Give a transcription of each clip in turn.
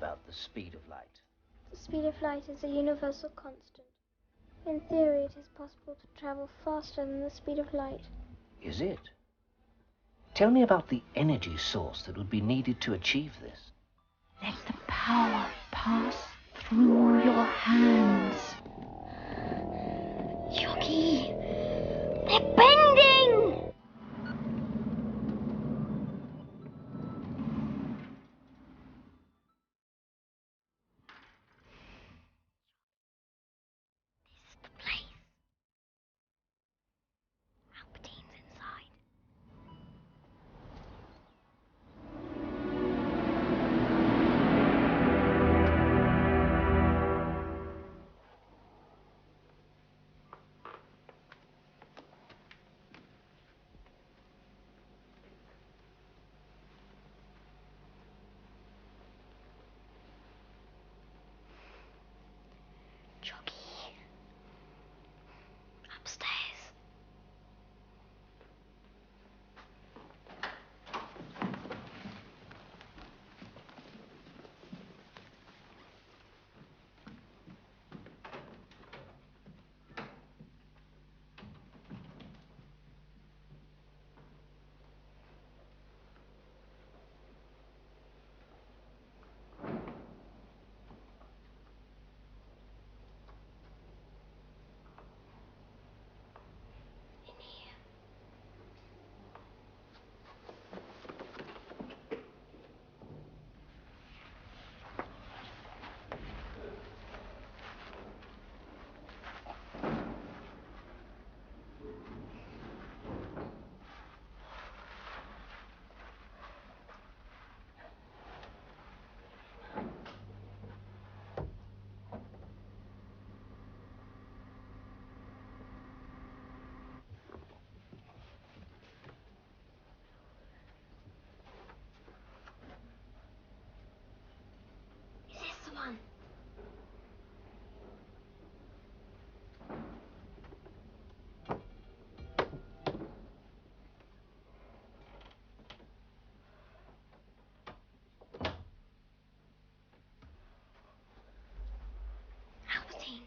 about the speed of light? The speed of light is a universal constant. In theory, it is possible to travel faster than the speed of light. Is it? Tell me about the energy source that would be needed to achieve this. Let the power pass through your hands. Choky, they're bending! This is the place. Albertine's inside. Choky. Upstairs. Is this the one? Albertine!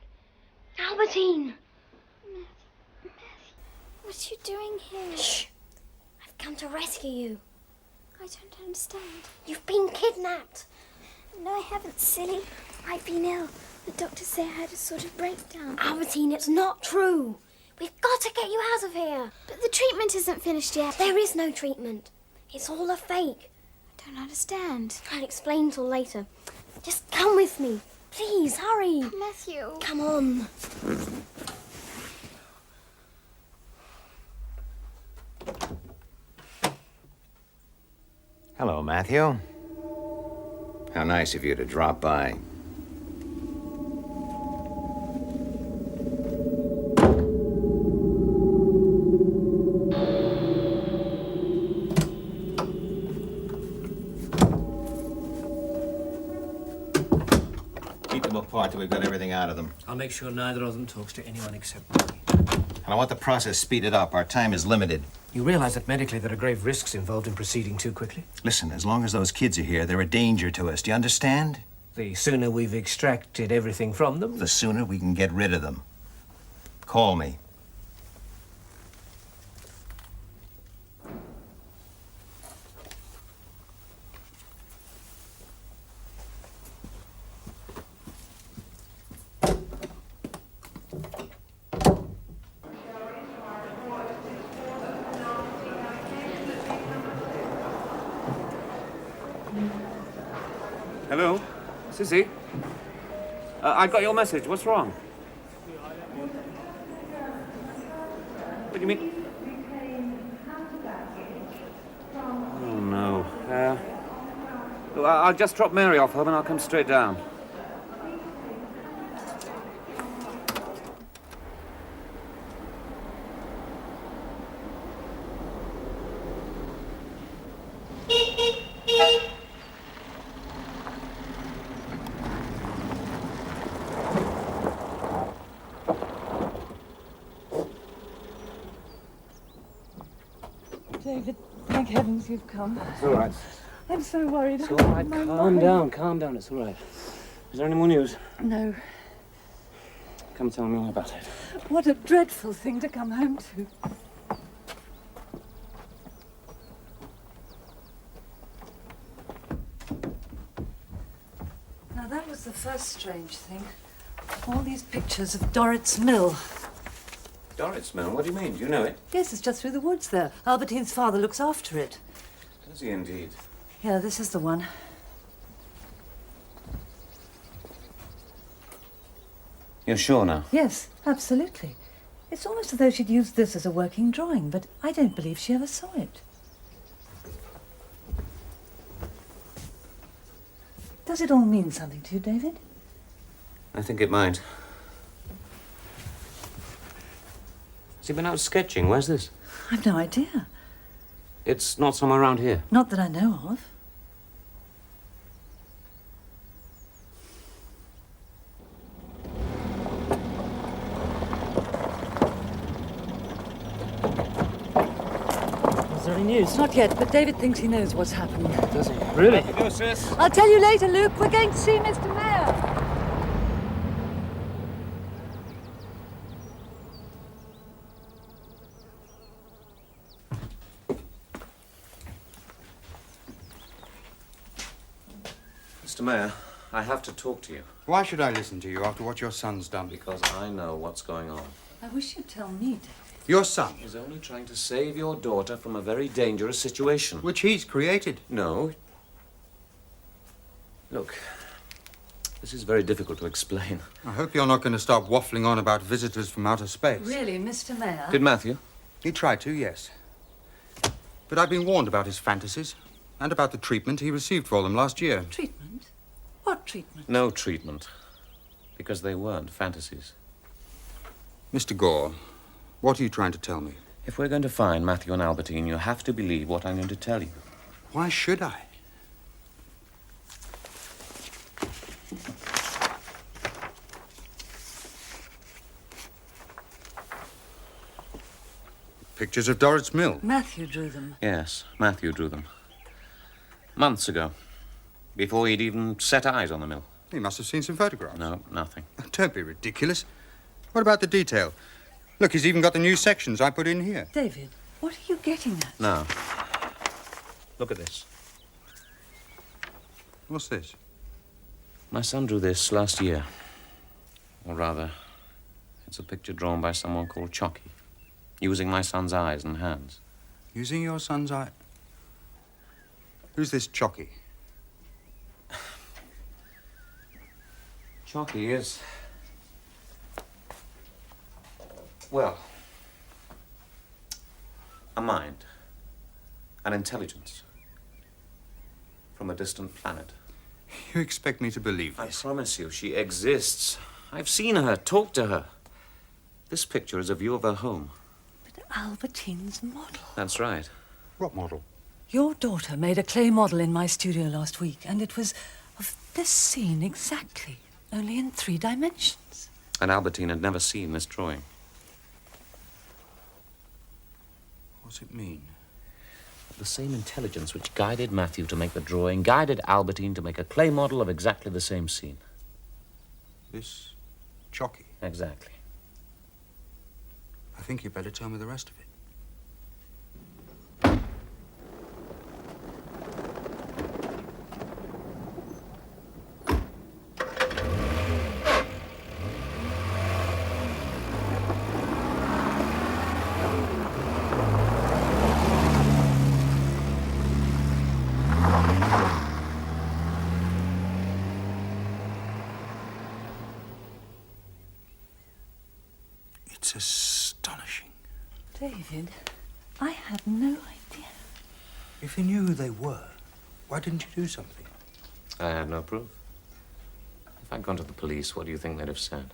Albertine! Matthew, what are you doing here? Shh! I've come to rescue you. I don't understand. You've been kidnapped. No, I haven't, silly. I've been ill. The doctors say I had a sort of breakdown. Albertine, it's not true. We've got to get you out of here. But the treatment isn't finished yet. There is no treatment. It's all a fake. I don't understand. I'll explain till later. Just come with me. Please, hurry. Matthew. Come on. Hello, Matthew. How nice of you to drop by. Keep them apart till we've got everything out of them. I'll make sure neither of them talks to anyone except me. And I want the process speeded up. Our time is limited. You realize that medically there are grave risks involved in proceeding too quickly? Listen, as long as those kids are here, they're a danger to us. Do you understand? The sooner we've extracted everything from them, The sooner we can get rid of them. Call me. Hello? Sissy? I got your message. What's wrong? What do you mean? Oh, no. Look, I'll just drop Mary off home and I'll come straight down. David, thank heavens you've come. It's all right. I'm so worried. It's all right. Calm down, calm down. It's all right. Is there any more news? No. Come tell me all about it. What a dreadful thing to come home to. Now, that was the first strange thing. All these pictures of Dorrit's Mill. Dorrit's Mill? What do you mean? Do you know it? Yes, it's just through the woods there. Albertine's father looks after it. Does he indeed? Yeah, this is the one. You're sure now? Yes, absolutely. It's almost as though she'd used this as a working drawing, but I don't believe she ever saw it. Does it all mean something to you, David? I think it might. Has he been out sketching? Where's this? I've no idea. It's not somewhere around here. Not that I know of. Is there any news? Not yet, but David thinks he knows what's happening. Does he? Really? Go, sis. I'll tell you later, Luke. We're going to see Mr. Mayor. Mr. Mayor, I have to talk to you. Why should I listen to you after what your son's done? Because I know what's going on. I wish you'd tell me, David. Your son, He's only trying to save your daughter from a very dangerous situation. which he's created. No. Look, this is very difficult to explain. I hope you're not going to start waffling on about visitors from outer space. Really, Mr. Mayor? Did Matthew? He tried to, yes. But I've been warned about his fantasies and about the treatment he received for them last year. Treatment? What treatment? No treatment. Because they weren't fantasies. Mr. Gore, what are you trying to tell me? If we're going to find Matthew and Albertine, you have to believe what I'm going to tell you. Why should I? Pictures of Dorrit's Mill. Matthew drew them. Yes, Matthew drew them. Months ago. Before he'd even set eyes on the mill. He must have seen some photographs. No, nothing. Don't be ridiculous. What about the detail? Look, he's even got the new sections I put in here. David, what are you getting at? Now, look at this. What's this? My son drew this last year. Or rather, it's a picture drawn by someone called Choky, using my son's eyes and hands. Using your son's eye? Who's this Choky? Choky is... well, a mind, an intelligence, from a distant planet. You expect me to believe I this? promise you, she exists. I've seen her, talked to her. This picture is a view of her home. But Albertine's model. That's right. What model? Your daughter made a clay model in my studio last week, and it was of this scene exactly, only in 3 dimensions. And Albertine had never seen this drawing. What's it mean? The same intelligence which guided Matthew to make the drawing guided Albertine to make a clay model of exactly the same scene. This Choky. Exactly. I think you'd better tell me the rest of it. It's astonishing. David, I had no idea. If you knew who they were, why didn't you do something? I had no proof. If I'd gone to the police, what do you think they'd have said?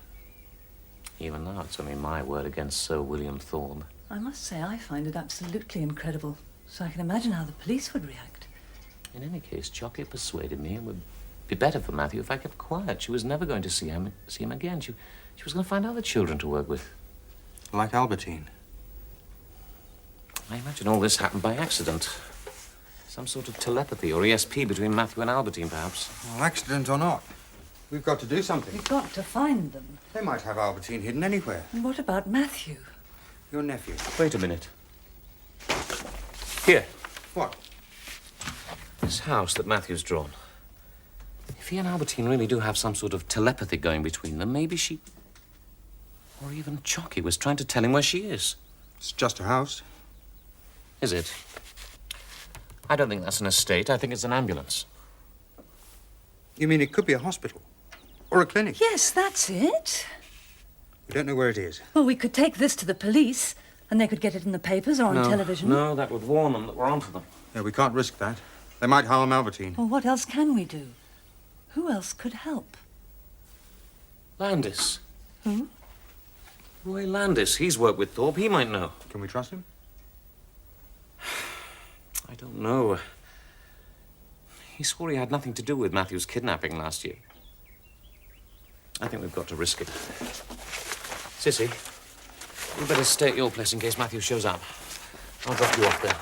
Even now, it's only my word against Sir William Thorne. I must say, I find it absolutely incredible. So I can imagine how the police would react. In any case, Chocky persuaded me it would be better for Matthew if I kept quiet. She was never going to see him again. She was going to find other children to work with. Like Albertine. I imagine all this happened by accident. Some sort of telepathy or ESP between Matthew and Albertine, perhaps. Well, accident or not, we've got to do something. We've got to find them. They might have Albertine hidden anywhere. And what about Matthew? Your nephew. Wait a minute. Here. What? This house that Matthew's drawn. If he and Albertine really do have some sort of telepathy going between them, maybe she... Or even Chocky was trying to tell him where she is. It's just a house. Is it? I don't think that's an estate. I think it's an ambulance. You mean it could be a hospital? Or a clinic? Yes, that's it. We don't know where it is. Well, we could take this to the police, and they could get it in the papers or on television. No, that would warn them that we're onto them. Yeah, we can't risk that. They might harm Albertine. Well, what else can we do? Who else could help? Landis. Who? Roy Landis. He's worked with Thorpe. He might know. Can we trust him? I don't know. He swore he had nothing to do with Matthew's kidnapping last year. I think we've got to risk it. Sissy, you better stay at your place in case Matthew shows up. I'll drop you off there.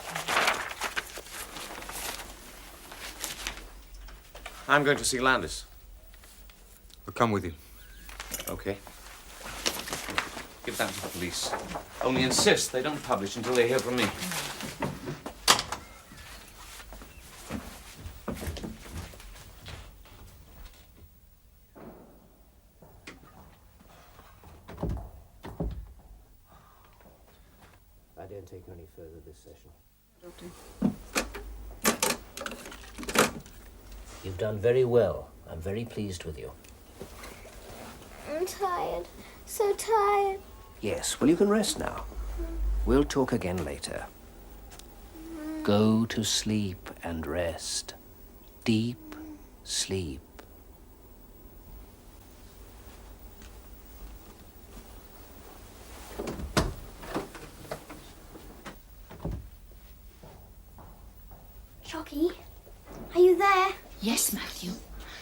I'm going to see Landis. We'll come with you. Okay. Give that to the police. Only insist they don't publish until they hear from me. I don't take you any further this session. You've done very well. I'm very pleased with you. I'm tired. So tired. Yes, well, you can rest now. We'll talk again later. Go to sleep and rest. Deep sleep. Chocky, are you there? Yes, Matthew.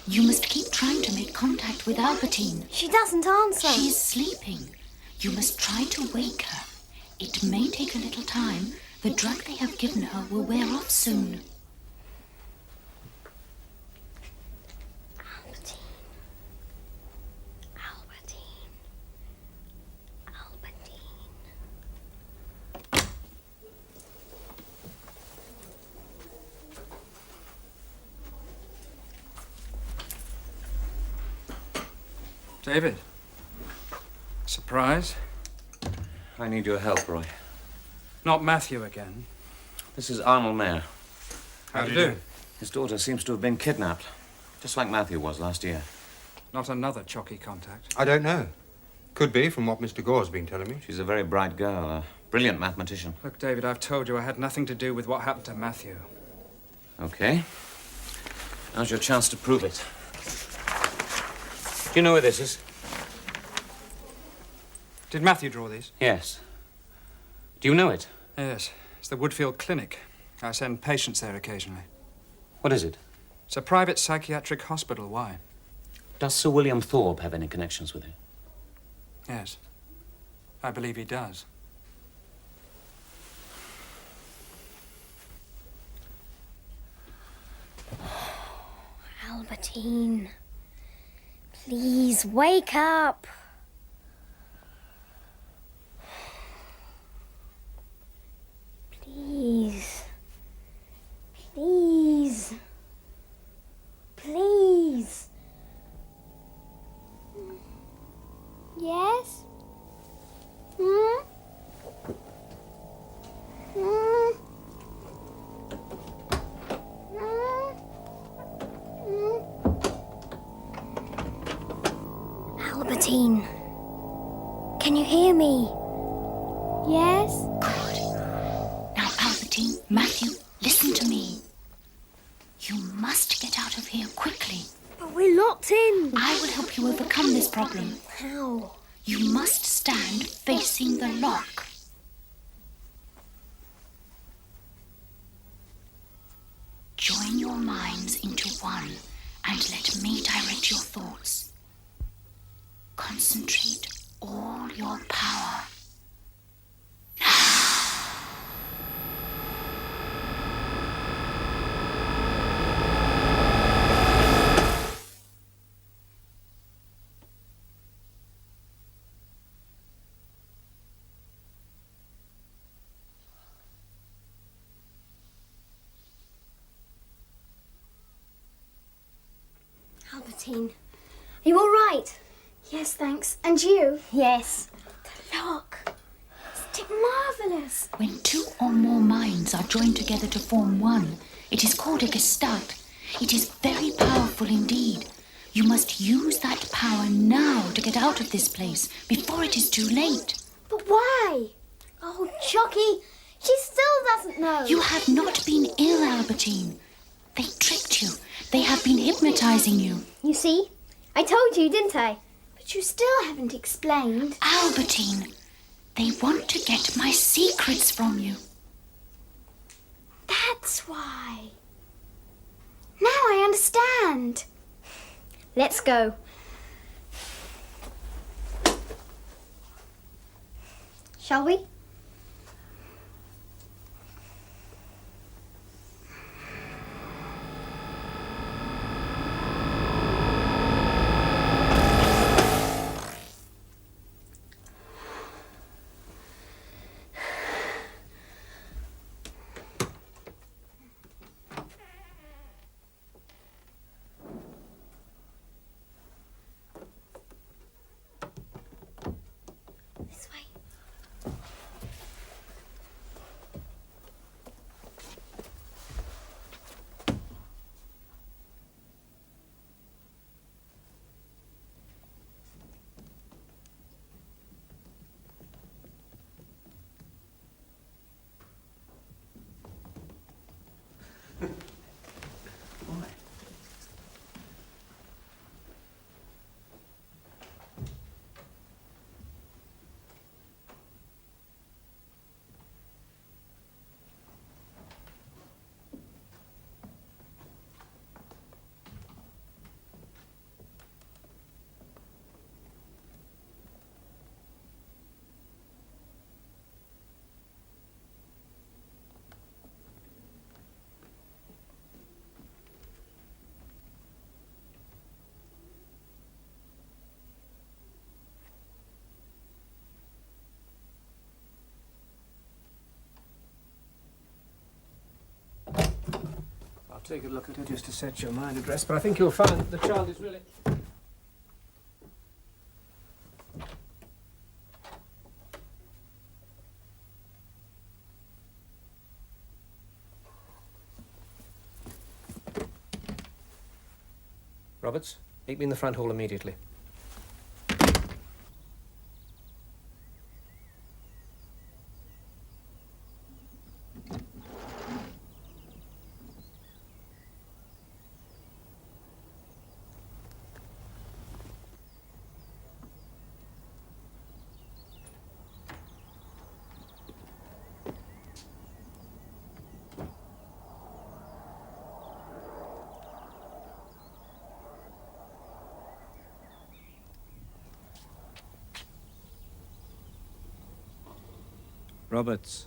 You must keep trying to make contact with Albertine. She doesn't answer. She's sleeping. You must try to wake her. It may take a little time. The drug they have given her will wear off soon. Albertine. David. Surprise? I need your help, Roy. Not Matthew again. This is Arnold Mayer. How do you do? His daughter seems to have been kidnapped, just like Matthew was last year. Not another Chocky contact. I don't know. Could be, from what Mr. Gore's been telling me. She's a very bright girl, a brilliant mathematician. Look, David, I've told you I had nothing to do with what happened to Matthew. Okay. Now's your chance to prove it. Do you know where this is? Did Matthew draw these? Yes. Do you know it? Yes. It's the Woodfield Clinic. I send patients there occasionally. What is it? It's a private psychiatric hospital. Why? Does Sir William Thorpe have any connections with it? Yes. I believe he does. Albertine. Please, wake up. Please. Please. Please. Yes? Hmm? Hmm? Albertine, can you hear me? Yes? Good. Now, Albertine, Matthew, listen to me. You must get out of here quickly. But we're locked in. I will help you overcome this problem. How? You must stand facing the lock. Join your minds into one and let me direct your thoughts. Concentrate all your power. Albertine. Are you all right? Yes, thanks. And you? Yes. The lock. It's marvellous. When two or more minds are joined together to form one, it is called a gestalt. It is very powerful indeed. You must use that power now to get out of this place before it is too late. But why? Oh, Choky, she still doesn't know. You have not been ill, Albertine. They tricked you. They have been hypnotizing you. You see? I told you, didn't I? But you still haven't explained. Albertine, they want to get my secrets from you. That's why. Now I understand. Let's go. Shall we? This way. I'll take a look at her just to set your mind at rest, but I think you'll find that the child is really... Roberts, meet me in the front hall immediately. Roberts.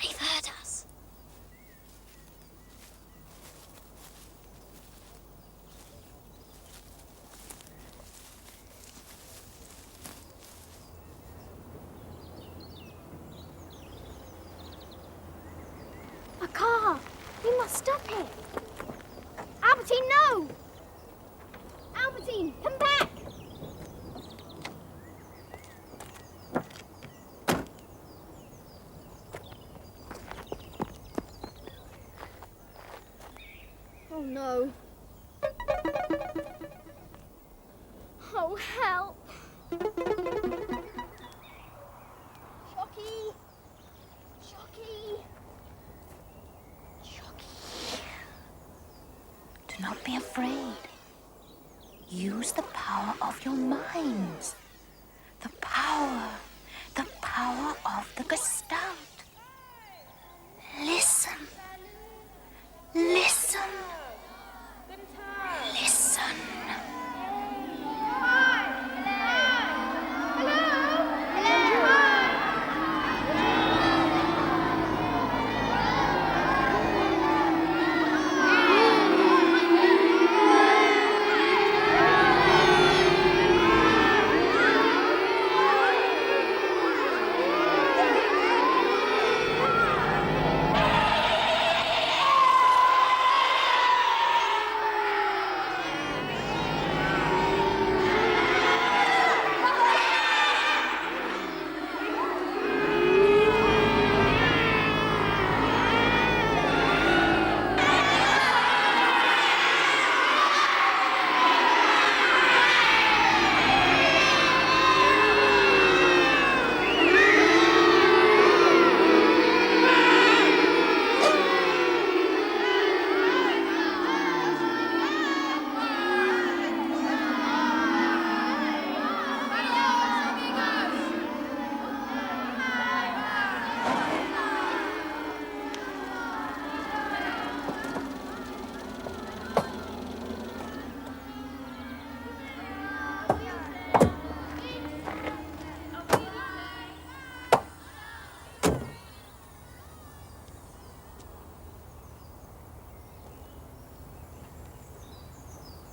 They've heard us. A car. We must stop it. Albertine, no! Albertine, come back! Oh no. Oh, help! Choky! Choky! Do not be afraid. Use the power of your minds. The power of the Gestalt. Listen. Listen. Listen.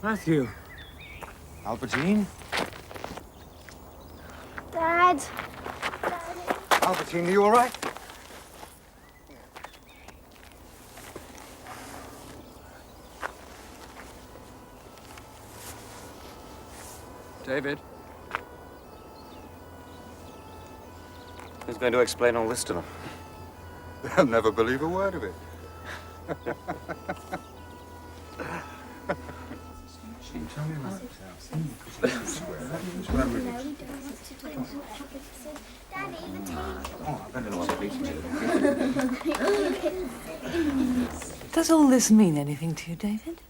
Matthew. Albertine? Dad. Albertine, are you all right? David? Who's going to explain all this to them? They'll never believe a word of it. Does all this mean anything to you, David?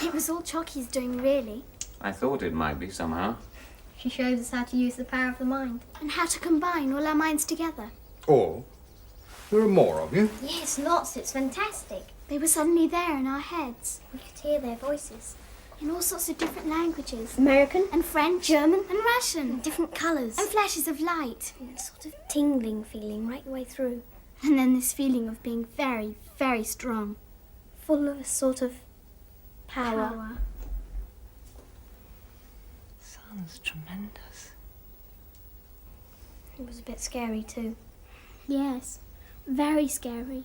It was all Chocky's doing, really. I thought it might be somehow. She shows us how to use the power of the mind. And how to combine all our minds together. All? There are more of you. Yes, lots. It's fantastic. They were suddenly there in our heads. We could hear their voices. In all sorts of different languages. American and French, German and Russian. And different colours. And flashes of light. And a sort of tingling feeling right the way through. And then this feeling of being very, very strong. Full of a sort of power. Sounds tremendous. It was a bit scary too. Yes, very scary.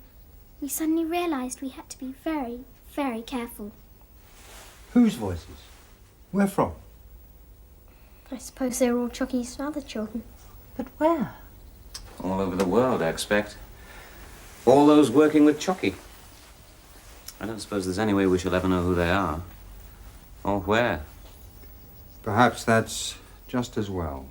We suddenly realised we had to be very, very careful. Whose voices? Where from? I suppose they were all Chocky's other children. But where? All over the world, I expect. All those working with Choky. I don't suppose there's any way we shall ever know who they are. Or where. Perhaps that's just as well.